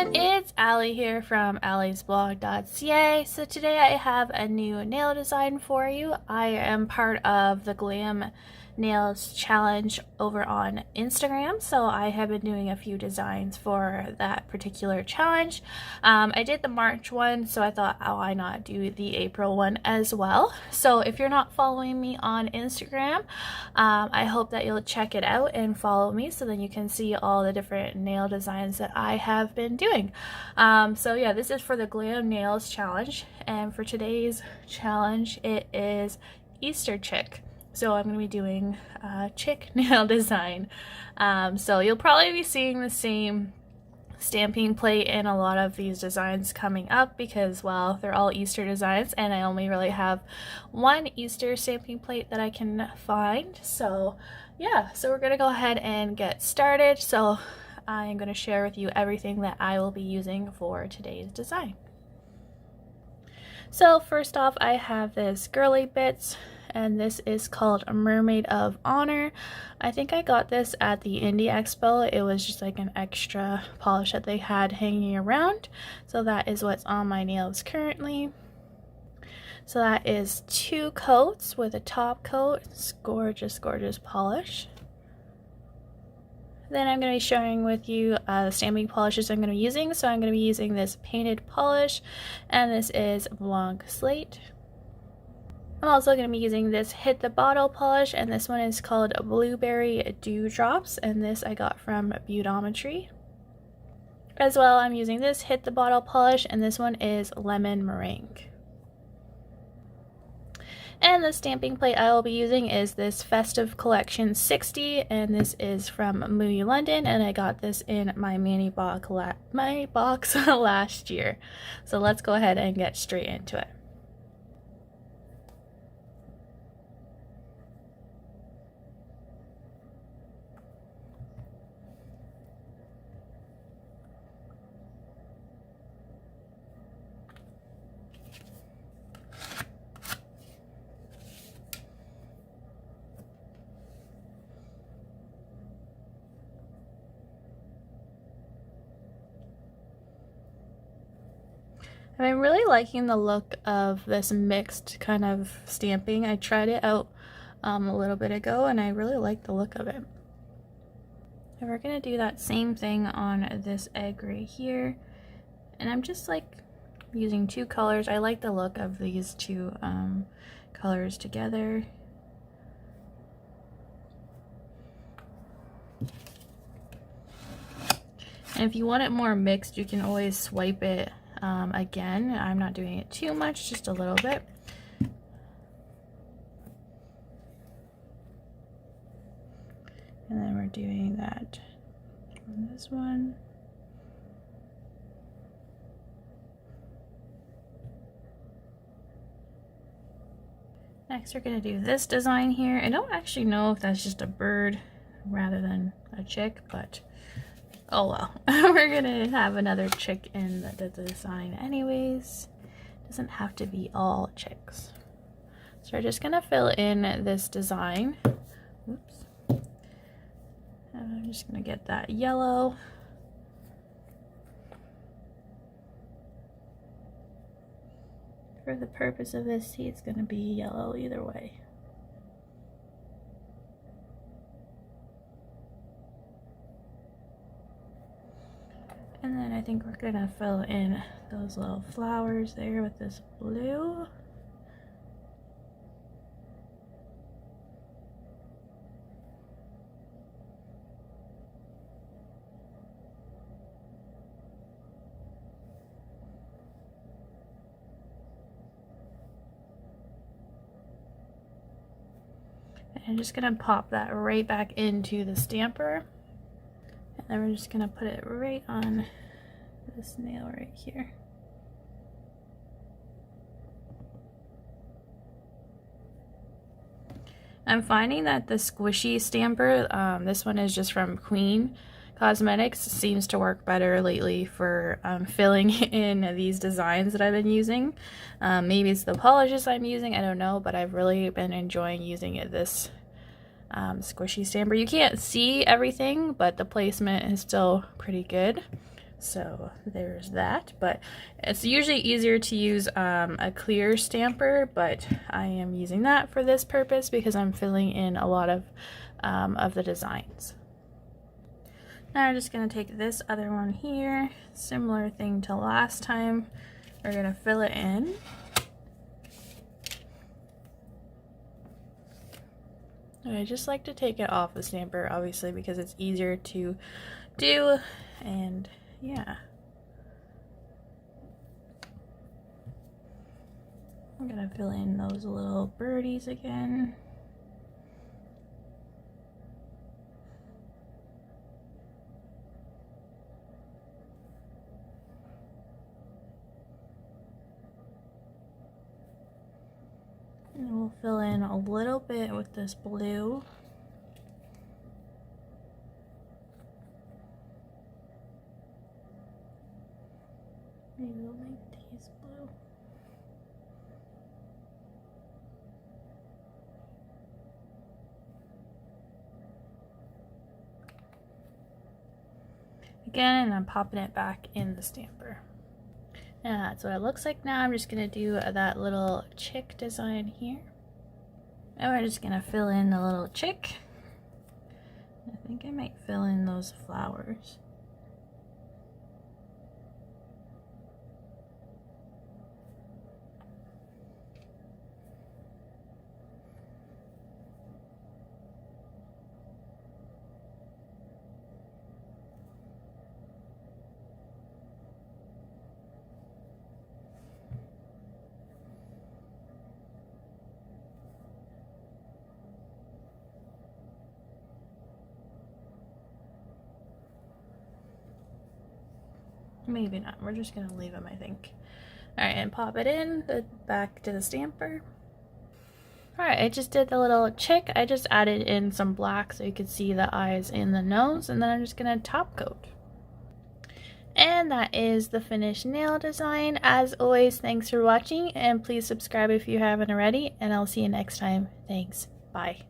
everyone, it's Allie here from alliesblog.ca. So today I have a new nail design for you. I am part of the Glam Nails Challenge over on Instagram, so I have been doing a few designs for that particular challenge. I did the March one, so I thought, oh, why not do the April one as well? So if you're not following me on Instagram, I hope that you'll check it out and follow me so then you can see all the different nail designs that I have been doing. So yeah, this is for the Glam Nails Challenge, and for today's challenge it is Easter chick. So I'm going to be doing a chick nail design. So you'll probably be seeing the same stamping plate in a lot of these designs coming up because, well, they're all Easter designs and I only really have one Easter stamping plate that I can find. So yeah, so we're going to go ahead and get started. So I'm going to share with you everything that I will be using for today's design. So first off, I have this Girly Bits, and this is called a Mermaid of Honor. I think I got this at the Indie Expo. It was just like an extra polish that they had hanging around. So that is what's on my nails currently. So that is 2 coats with a top coat. It's gorgeous, gorgeous polish. Then I'm going to be sharing with you the stamping polishes I'm going to be using. So I'm going to be using this painted polish, and this is Blanc Slate. I'm also going to be using this Hit the Bottle polish, and this one is called Blueberry Dewdrops, and this I got from Beautometry. As well, I'm using this Hit the Bottle polish, and this one is Lemon Meringue. And the stamping plate I will be using is this Festive Collection 60, and this is from Moody London, and I got this in my box last year. So let's go ahead and get straight into it. I'm really liking the look of this mixed kind of stamping. I tried it out a little bit ago and I really like the look of it. And we're going to do that same thing on this egg right here. And I'm just like using 2 colors. I like the look of these 2 colors together. And if you want it more mixed, you can always swipe it again. I'm not doing it too much, just a little bit. And then we're doing that on this one. Next, we're going to do this design here. I don't actually know if that's just a bird rather than a chick, but oh well. We're gonna have another chick in the design anyways. Doesn't have to be all chicks. So we're just gonna fill in this design. Oops. I'm just gonna get that yellow. For the purpose of this, see, it's gonna be yellow either way. And then I think we're gonna fill in those little flowers there with this blue. And I'm just gonna pop that right back into the stamper. And then we're just gonna put it right on this nail right here. I'm finding that the squishy stamper, this one is just from Queen Cosmetics, seems to work better lately for filling in these designs that I've been using. Maybe it's the polishes I'm using, I don't know, but I've really been enjoying using this squishy stamper. You can't see everything, but the placement is still pretty good. So there's that, but it's usually easier to use a clear stamper, but I am using that for this purpose because I'm filling in a lot of the designs. Now I'm just going to take this other one here, similar thing to last time. We're going to fill it in. I just like to take it off the stamper, obviously, because it's easier to do, and yeah. I'm gonna fill in those little birdies again. And we'll fill in a little bit with this blue. Maybe we'll make these blue. Again, and I'm popping it back in the stamper. And that's what it looks like now. I'm just going to do that little chick design here. And we're just going to fill in the little chick. I think I might fill in those flowers. Maybe not. We're just gonna leave them, I think. Alright, and pop it in, back to the stamper. Alright, I just did the little chick. I just added in some black so you could see the eyes and the nose, and then I'm just gonna top coat. And that is the finished nail design. As always, thanks for watching, and please subscribe if you haven't already, and I'll see you next time. Thanks. Bye.